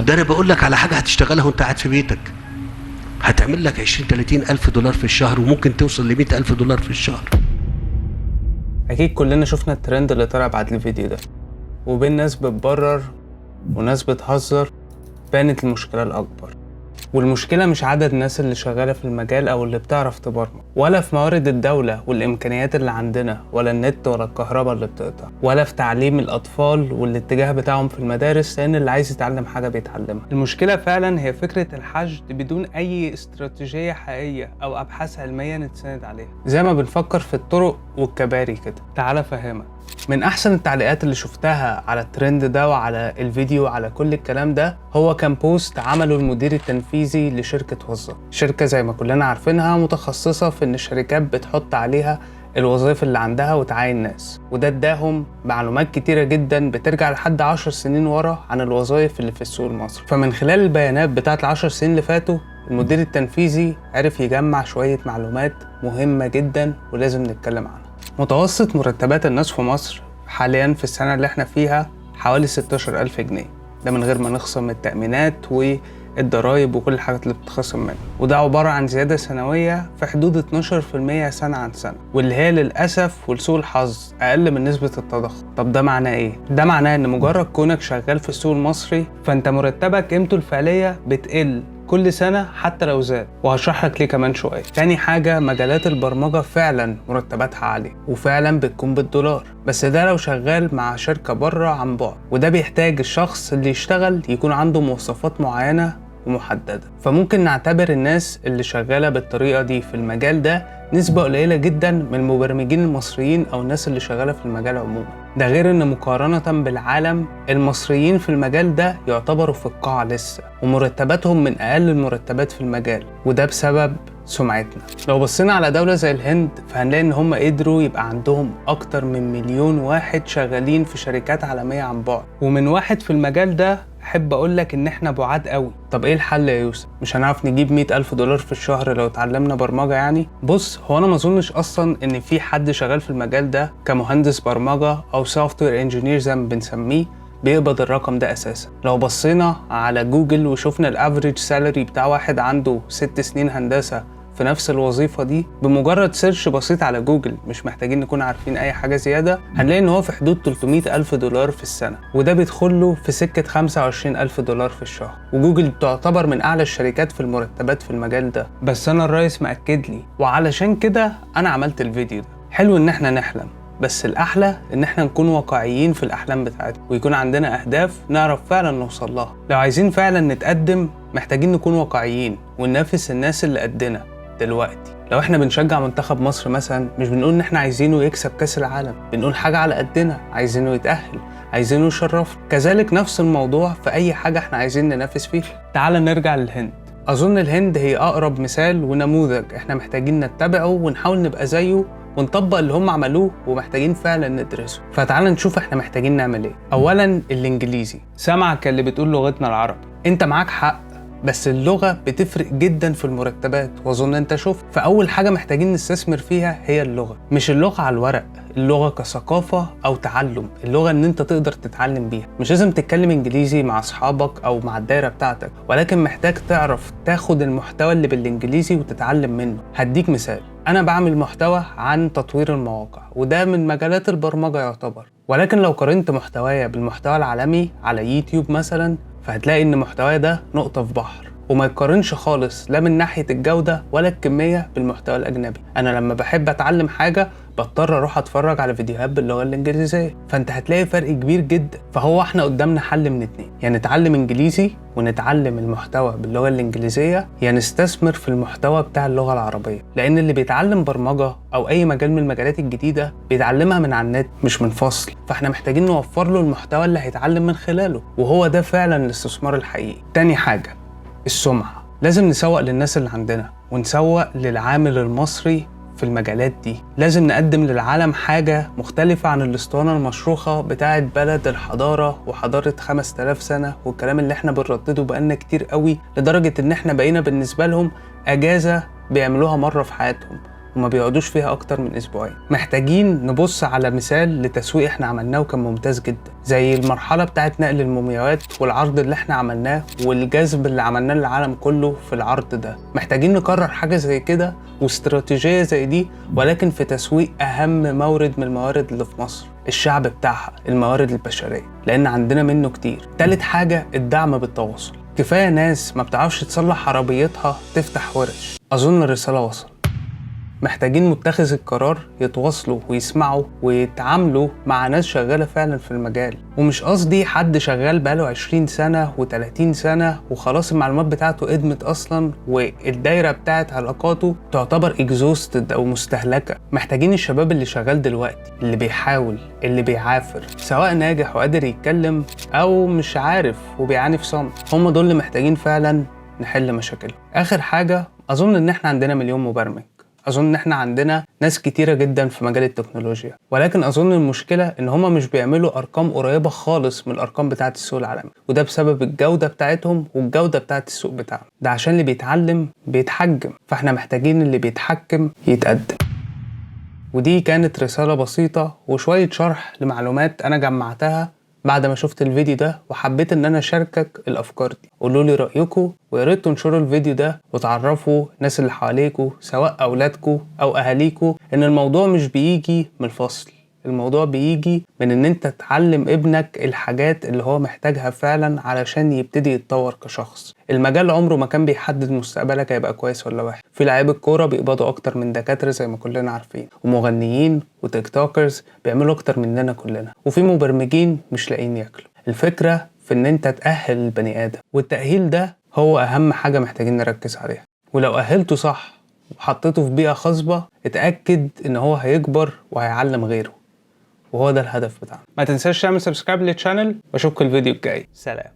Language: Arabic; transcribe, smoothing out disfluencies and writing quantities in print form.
وده انا بقول لك على حاجه هتشتغلها وانت قاعد في بيتك، هتعمل لك 20-30 الف دولار في الشهر، وممكن توصل ل 100 الف دولار في الشهر. اكيد كلنا شفنا الترند اللي طلع بعد الفيديو ده، وبين ناس بتبرر وناس بتهزر بانت المشكلة الأكبر. والمشكلة مش عدد الناس اللي شغالة في المجال أو اللي بتعرف تبرمج، ولا في موارد الدولة والإمكانيات اللي عندنا، ولا النت ولا الكهرباء اللي بتقطع، ولا في تعليم الأطفال والاتجاه بتاعهم في المدارس، لأن اللي عايز يتعلم حاجة بيتعلمها. المشكلة فعلا هي فكرة الحشد بدون أي استراتيجية حقيقية أو أبحاث علمية نتسند عليها، زي ما بنفكر في الطرق والكباري كده. تعال أفهمك. من أحسن التعليقات اللي شفتها على الترند ده وعلى الفيديو على كل الكلام ده، هو كان بوست عمله المدير التنفيذي لشركة وظف، شركة زي ما كلنا عارفينها متخصصة في إن الشركات بتحط عليها الوظائف اللي عندها وتعين ناس، وده اداهم معلومات كتيرة جدا بترجع لحد 10 سنين ورا عن الوظائف اللي في السوق المصري. فمن خلال البيانات بتاعت ال10 سنين اللي فاتوا، المدير التنفيذي عرف يجمع شوية معلومات مهمة جدا ولازم نتكلم عنها. متوسط مرتبات الناس في مصر حاليا في السنة اللي احنا فيها حوالي 16,000 جنيه، ده من غير ما نخصم التأمينات والضرايب وكل الحاجات اللي بتخصم منها، وده عبارة عن زيادة سنوية في حدود 12% سنة عن سنة، واللي هي للأسف ولسوء الحظ أقل من نسبة التضخم. طب ده معناه إيه؟ ده معناه إن مجرد كونك شغال في السوق المصري فأنت مرتبك قيمته الفعلية بتقل كل سنة حتى لو زاد، وهشرح لك ليه كمان شوية. تاني حاجة، مجالات البرمجة فعلا مرتباتها عالية وفعلا بتكون بالدولار، بس ده لو شغال مع شركة بره عن بعد، وده بيحتاج الشخص اللي يشتغل يكون عنده مواصفات معينة ومحددة. فممكن نعتبر الناس اللي شغالة بالطريقة دي في المجال ده نسبة قليلة جدا من المبرمجين المصريين أو الناس اللي شغالة في المجال عموما. ده غير إن مقارنة بالعالم المصريين في المجال ده يعتبروا في القاع لسه، ومرتباتهم من أقل المرتبات في المجال، وده بسبب سمعتنا. لو بصينا على دولة زي الهند فهنلاقي إن هم قدروا يبقى عندهم أكتر من 1,000,000 واحد شغالين في شركات عالمية عن بعد، ومن واحد في المجال ده أحب أقول لك إن إحنا بعاد قوي. طب إيه الحل يا يوسف؟ مش هنعرف نجيب 100,000 دولار في الشهر لو اتعلمنا برمجة يعني؟ بص، هو أنا ما أظنش أصلا إن في حد شغال في المجال ده كمهندس برمجة أو سوفت وير انجينير زي ما بنسميه بيقبض الرقم ده أساسا. لو بصينا على جوجل وشوفنا الافريج سالري بتاع واحد عنده 6 سنين هندسة في نفس الوظيفة دي، بمجرد سيرش بسيط على جوجل، مش محتاجين نكون عارفين أي حاجة زيادة، هنلاقي إن هو في حدود 300,000 دولار في السنة، وده بيدخله في سكة 25,000 دولار في الشهر. وجوجل تعتبر من أعلى الشركات في المرتبات في المجال ده، بس أنا الرئيس مأكد لي، وعلشان كده أنا عملت الفيديو ده. حلو إن إحنا نحلم، بس الأحلى إن إحنا نكون واقعيين في الأحلام بتاعتنا، ويكون عندنا أهداف نعرف فعلا نوصل لها. لو عايزين فعلا نتقدم محتاجين نكون واقعيين وننافس الناس اللي قدنا دلوقتي. لو احنا بنشجع منتخب مصر مثلا، مش بنقول ان احنا عايزينه يكسب كاس العالم، بنقول حاجة على قدنا، عايزينه يتأهل، عايزينه يشرفنا. كذلك نفس الموضوع في اي حاجة احنا عايزين ننافس فيها. تعال نرجع للهند. اظن الهند هي اقرب مثال ونموذج احنا محتاجين نتبعه ونحاول نبقى زيه ونطبق اللي هم عملوه، ومحتاجين فعلا ندرسه. فتعال نشوف احنا محتاجين نعمل ايه. اولا الانجليزي. سامعك اللي بتقول لغتنا العربي، انت معاك حق، بس اللغة بتفرق جدا في المرتبات، واظن انت شوف. فاول حاجة محتاجين نستثمر فيها هي اللغة، مش اللغة على الورق، اللغة كثقافة او تعلم، اللغة ان انت تقدر تتعلم بيها. مش لازم تتكلم انجليزي مع اصحابك او مع الدايرة بتاعتك، ولكن محتاج تعرف تاخد المحتوى اللي بالانجليزي وتتعلم منه. هديك مثال، انا بعمل محتوى عن تطوير المواقع، وده من مجالات البرمجة يعتبر، ولكن لو قارنت محتوايا بالمحتوى العالمي على يوتيوب مثلا، فهتلاقي ان محتواي ده نقطة في بحر، وما يقارنش خالص لا من ناحية الجودة ولا الكمية بالمحتوى الأجنبي. أنا لما بحب أتعلم حاجة بضطر أروح أتفرج على فيديوهات باللغة الإنجليزية، فأنت هتلاقي فرق كبير جدا. فهو إحنا قدامنا حل من اتنين، يعني نتعلم إنجليزي ونتعلم المحتوى باللغة الإنجليزية، يعني نستثمر في المحتوى بتاع اللغة العربية، لأن اللي بيتعلم برمجة أو أي مجال من المجالات الجديدة بيتعلمها من على النت مش من فصل، فإحنا محتاجين نوفر له المحتوى اللي هيتعلم من خلاله، وهو ده فعلا الاستثمار الحقيقي. تاني حاجة السمعة. لازم نسوق للناس اللي عندنا ونسوق للعامل المصري في المجالات دي. لازم نقدم للعالم حاجة مختلفة عن الاسطوانة المشروخة بتاعت بلد الحضارة وحضارة 5000 سنة والكلام اللي احنا بنردده بقالنا كتير قوي، لدرجة ان احنا بقينا بالنسبة لهم اجازة بيعملوها مرة في حياتهم، وما بيقعدوش فيها اكتر من اسبوعين. محتاجين نبص على مثال لتسويق احنا عملناه وكان ممتاز جدا، زي المرحله بتاعت نقل المومياوات والعرض اللي احنا عملناه والجذب اللي عملناه للعالم كله في العرض ده. محتاجين نكرر حاجه زي كده واستراتيجيه زي دي، ولكن في تسويق اهم مورد من الموارد اللي في مصر، الشعب بتاعها، الموارد البشريه، لان عندنا منه كتير. تالت حاجه الدعم بالتواصل. كفايه ناس ما بتعرفش تصلح عربيتها تفتح ورش. اظن الرساله وصلت. محتاجين متخذ القرار يتواصلوا ويسمعوا ويتعاملوا مع ناس شغالة فعلا في المجال، ومش قصدي حد شغال بقاله 20 سنة و30 سنة وخلاص المعلومات بتاعته ادمت اصلا والدايرة بتاعت علاقاته تعتبر اكزوستد او مستهلكة. محتاجين الشباب اللي شغال دلوقتي، اللي بيحاول، اللي بيعافر، سواء ناجح وقادر يتكلم او مش عارف وبيعاني في صمت. هم دول اللي محتاجين فعلا نحل مشاكلهم. اخر حاجة، اظن ان احنا عندنا مليون مبرمج، اظن ان احنا عندنا ناس كتيرة جدا في مجال التكنولوجيا، ولكن اظن المشكلة ان هما مش بيعملوا ارقام قريبة خالص من الارقام بتاعة السوق العالمي، وده بسبب الجودة بتاعتهم والجودة بتاعة السوق بتاعهم. ده عشان اللي بيتعلم بيتحجم، فاحنا محتاجين اللي بيتحكم يتقدم. ودي كانت رسالة بسيطة وشوية شرح لمعلومات انا جمعتها بعد ما شفت الفيديو ده، وحبيت ان انا اشاركك الافكار دي. قولوا لي رايكم، ويا ريت تنشروا الفيديو ده وتعرفوا الناس اللي حواليكوا سواء اولادكوا او اهاليكوا ان الموضوع مش بيجي من الفصل، الموضوع بيجي من ان انت تعلم ابنك الحاجات اللي هو محتاجها فعلا علشان يبتدي يتطور كشخص. المجال عمره ما كان بيحدد مستقبلك هيبقى كويس ولا وحش. في لعيبه كوره بيقبضوا اكتر من دكاتره زي ما كلنا عارفين، ومغنيين وتيك توكرز بيعملوا اكتر مننا كلنا، وفي مبرمجين مش لاقيين ياكلوا. الفكره في ان انت تأهل البني ادم، والتأهيل ده هو اهم حاجه محتاجين نركز عليها. ولو أهلته صح وحطيته في بيئه خصبه، اتأكد ان هو هيكبر وهيعلم غيره، وهو ده الهدف بتاعنا. ما تنساش تعمل سبسكرايب للشانل، واشوفكم الفيديو الجاي. سلام.